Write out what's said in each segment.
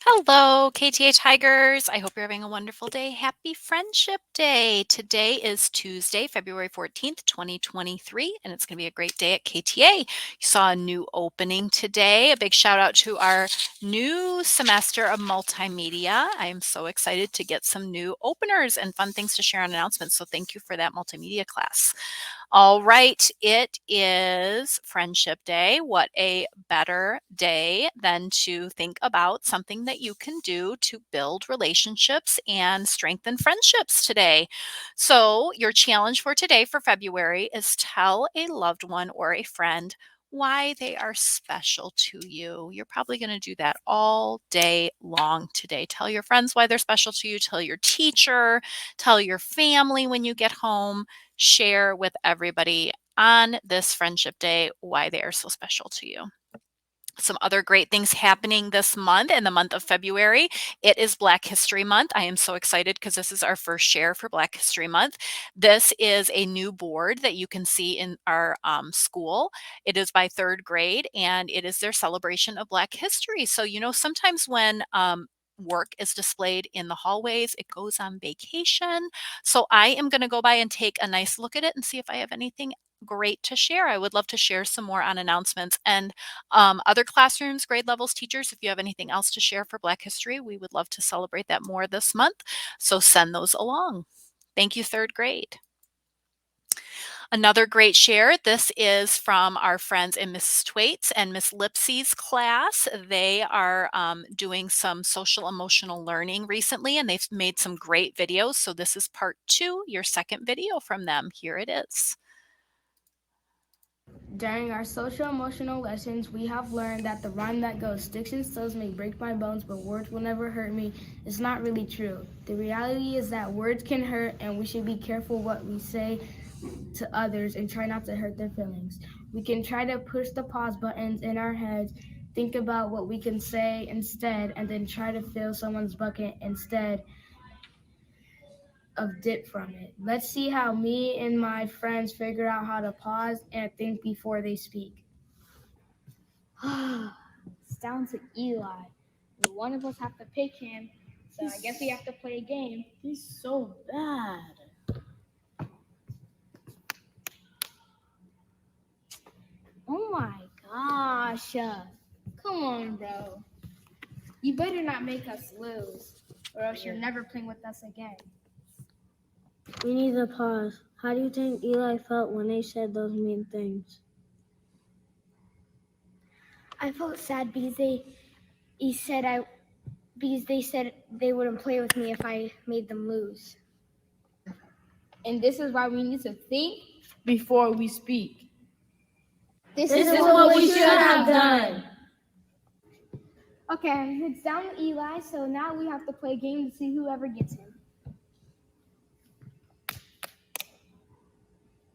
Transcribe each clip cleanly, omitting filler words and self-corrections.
Hello, KTA Tigers. I hope you're having a wonderful day. Happy Friendship Day. Today is Tuesday, February 14th, 2023, and it's going to be a great day at KTA. You saw a new opening today. A big shout out to our new semester of multimedia. I am so excited to get some new openers and fun things to share on announcements. So thank you for that multimedia class. All right, it is Friendship Day. What a better day than to think about something that you can do to build relationships and strengthen friendships today. So, your challenge for today for February is tell a loved one or a friend why they are special to you. You're probably going to do that all day long today. Tell your friends why they're special to you, tell your teacher, tell your family when you get home. Share with everybody on this Friendship Day why they are so special to you. Some other great things happening this month, in the month of February. It is Black History Month. I am so excited because this is our first share for Black History Month. This is a new board that you can see in our school. It is by third grade, and it is their celebration of Black history. So, sometimes when work is displayed in the hallways, it goes on vacation. So I am going to go by and take a nice look at it and see if I have anything great to share. I would love to share some more on announcements. And other classrooms, grade levels, teachers, if you have anything else to share for Black History, we would love to celebrate that more this month. So send those along. Thank you, third grade. Another great share. This is from our friends in Miss Twaits and Miss Lipsey's class. They are doing some social emotional learning recently, and they've made some great videos. So this is part 2, your second video from them. Here it is. During our social emotional lessons, we have learned that the rhyme that goes sticks and stones may break my bones, but words will never hurt me is not really true. The reality is that words can hurt, and we should be careful what we say to others and try not to hurt their feelings. We can try to push the pause buttons in our heads, think about what we can say instead, and then try to fill someone's bucket instead of dip from it. Let's see how me and my friends figure out how to pause and think before they speak. It's down to Eli. One of us have to pick him, so I guess we have to play a game. He's so bad. Oh my gosh. Come on, bro. You better not make us lose, or else you're never playing with us again. We need to pause. How do you think Eli felt when they said those mean things? I felt sad because they said they wouldn't play with me if I made them lose. And this is why we need to think Before we speak. This is what we should have done. Okay, it's down to Eli, so now we have to play a game to see whoever gets him.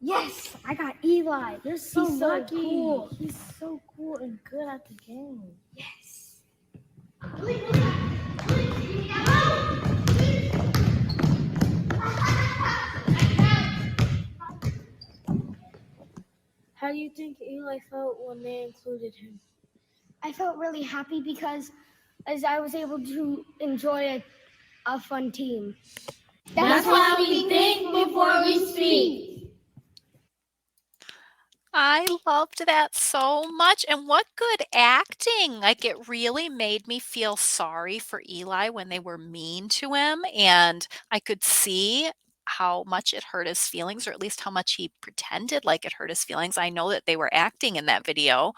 Yes, I got Eli. You're so He's so lucky. cool. He's so cool and good at the game. Yes. How do you think Eli felt when they included him? I felt really happy because as I was able to enjoy a fun team. That's why we think before we speak. I loved that so much. And what good acting. Like, it really made me feel sorry for Eli when they were mean to him. And I could see how much it hurt his feelings, or at least how much he pretended like it hurt his feelings. I know that they were acting in that video.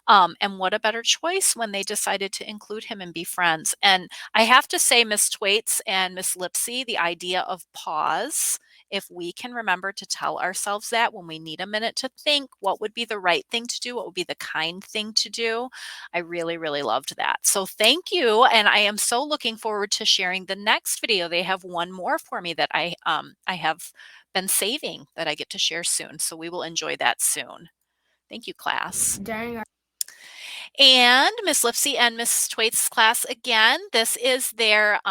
And what a better choice when they decided to include him and be friends. And I have to say, Miss Twaits and Miss Lipsey, the idea of pause, if we can remember to tell ourselves that when we need a minute to think what would be the right thing to do, what would be the kind thing to do, I really, really loved that. So thank you. And I am so looking forward to sharing the next video. They have one more for me that I have been saving that I get to share soon. So we will enjoy that soon. Thank you, class. During our And Miss Lipsey and Miss Twaits' class again. This is their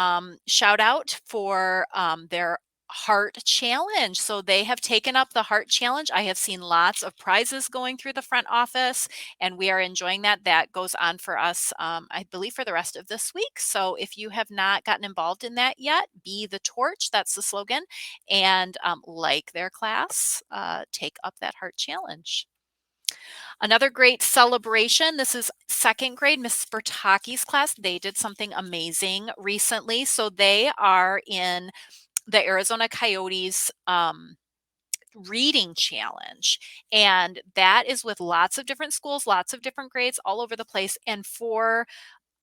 shout out for their Heart Challenge. So they have taken up the Heart Challenge. I have seen lots of prizes going through the front office, and we are enjoying that. That goes on for us, I believe, for the rest of this week. So if you have not gotten involved in that yet, be the torch. That's the slogan. And like their class, take up that Heart Challenge. Another great celebration. This is second grade, Miss Bertaki's class. They did something amazing recently. So they are in the Arizona Coyotes reading challenge. And that is with lots of different schools, lots of different grades all over the place. And for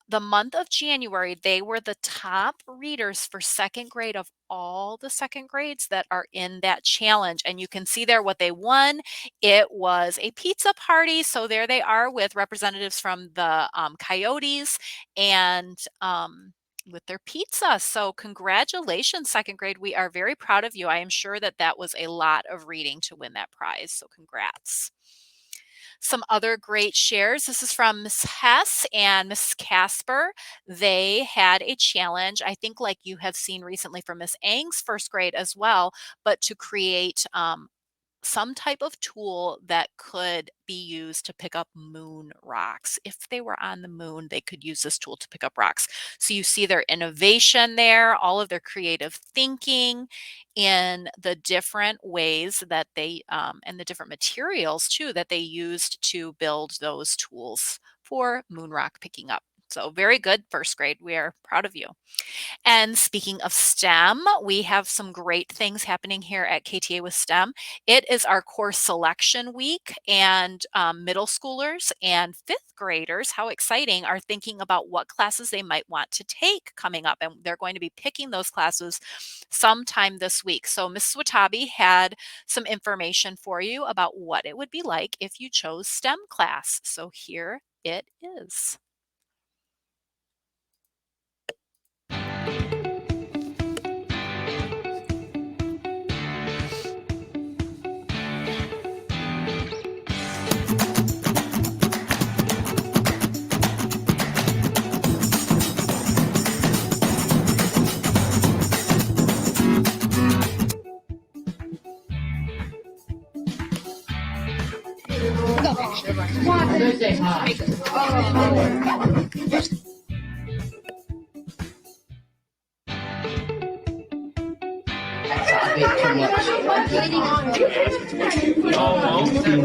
the month of January, they were the top readers for second grade of all the second grades that are in that challenge. And you can see there what they won. It was a pizza party. So there they are with representatives from the Coyotes and with their pizza. So congratulations, second grade. We are very proud of you. I am sure that that was a lot of reading to win that prize. So congrats. Some other great shares. This is from Miss Hess and Miss Casper. They had a challenge, I think like you have seen recently from Miss Ang's first grade as well, but to create some type of tool that could be used to pick up moon rocks. If they were on the moon, they could use this tool to pick up rocks. So you see their innovation there, all of their creative thinking in the different ways that they, and the different materials too, that they used to build those tools for moon rock picking up. So very good, first grade. We are proud of you. And speaking of STEM, we have some great things happening here at KTA with STEM. It is our course selection week, and middle schoolers and fifth graders, how exciting, are thinking about what classes they might want to take coming up. And they're going to be picking those classes sometime this week. So Ms. Watabi had some information for you about what it would be like if you chose STEM class. So here it is.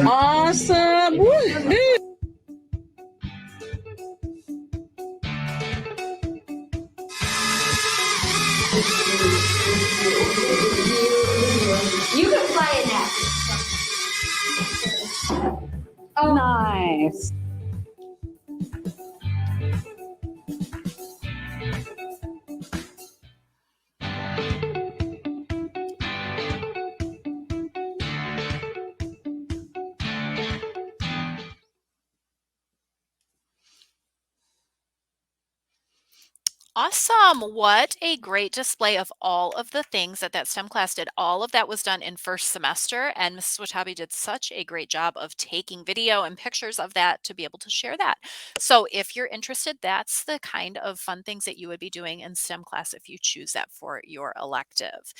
Awesome. Woo-hoo. You can fly it next. Oh, nice. Awesome. What a great display of all of the things that STEM class did. All of that was done in first semester, and Mrs. Watabi did such a great job of taking video and pictures of that to be able to share that. So if you're interested, that's the kind of fun things that you would be doing in STEM class if you choose that for your elective.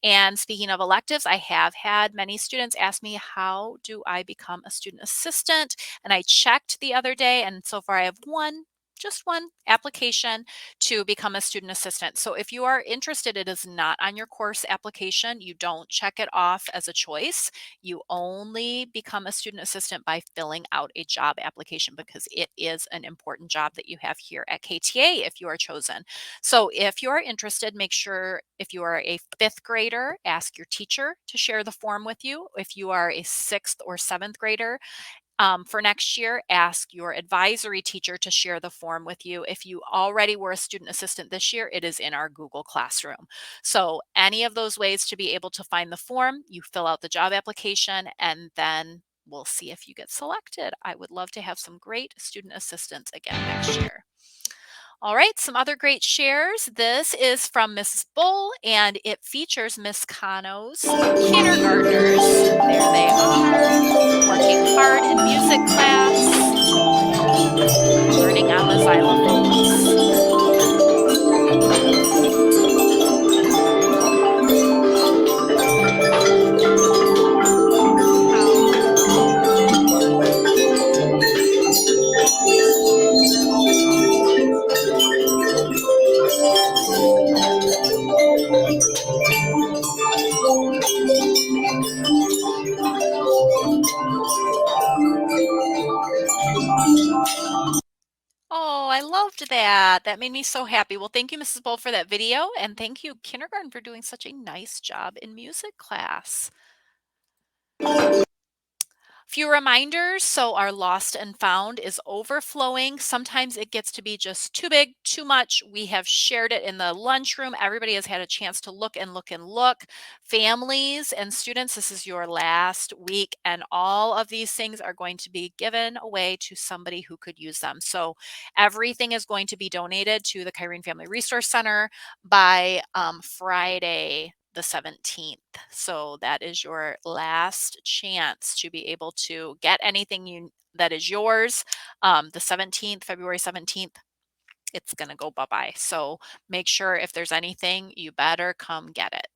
And speaking of electives, I have had many students ask me, how do I become a student assistant? And I checked the other day, and so far I have just one application to become a student assistant. So if you are interested, it is not on your course application. You don't check it off as a choice. You only become a student assistant by filling out a job application, because it is an important job that you have here at KTA if you are chosen. So if you are interested, make sure if you are a fifth grader, ask your teacher to share the form with you. If you are a sixth or seventh grader, for next year, ask your advisory teacher to share the form with you. If you already were a student assistant this year, it is in our Google Classroom. So any of those ways to be able to find the form, you fill out the job application, and then we'll see if you get selected. I would love to have some great student assistants again next year. All right, some other great shares. This is from Mrs. Bull, and it features Miss Cano's kindergartners. There they are, working hard in music class, learning on the xylophones. that. That made me so happy. Well, thank you, Mrs. Bull, for that video, and thank you, kindergarten, for doing such a nice job in music class. Few reminders. So our lost and found is overflowing. Sometimes it gets to be just too big, too much. We have shared it in the lunchroom. Everybody has had a chance to look and look and look. Families and students, this is your last week, and all of these things are going to be given away to somebody who could use them. So everything is going to be donated to the Kyrene Family Resource Center by Friday the 17th. So that is your last chance to be able to get anything that is yours. The 17th, February 17th, it's going to go bye-bye. So make sure if there's anything, you better come get it.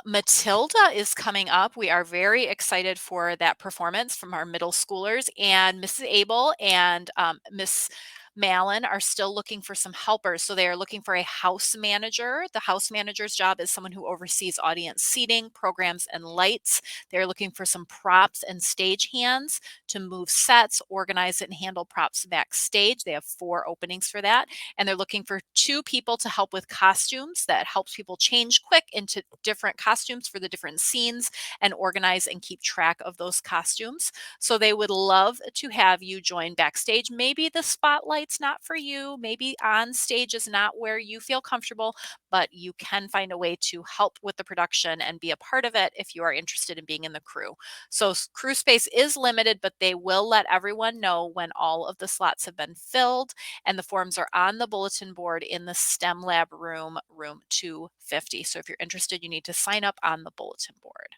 Matilda is coming up. We are very excited for that performance from our middle schoolers, and Mrs. Abel and Miss Malin are still looking for some helpers. So they are looking for a house manager. The house manager's job is someone who oversees audience seating, programs, and lights. They're looking for some props and stage hands to move sets, organize it, and handle props backstage. They have 4 openings for that. And they're looking for 2 people to help with costumes. That helps people change quick into different costumes for the different scenes and organize and keep track of those costumes. So they would love to have you join backstage. Maybe the spotlight's not for you. Maybe on stage is not where you feel comfortable, but you can find a way to help with the production and be a part of it if you are interested in being in the crew. So crew space is limited, but they will let everyone know when all of the slots have been filled, and the forms are on the bulletin board in the STEM lab room, room 250. So if you're interested, you need to sign up on the bulletin board.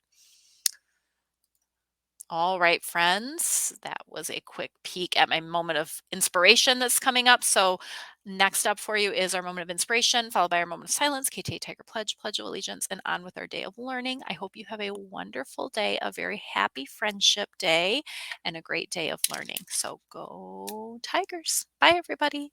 All right, friends, that was a quick peek at my moment of inspiration that's coming up. So next up for you is our moment of inspiration, followed by our moment of silence, KTA Tiger Pledge, Pledge of Allegiance, and on with our day of learning. I hope you have a wonderful day, a very happy Friendship Day, and a great day of learning. So go Tigers. Bye, everybody.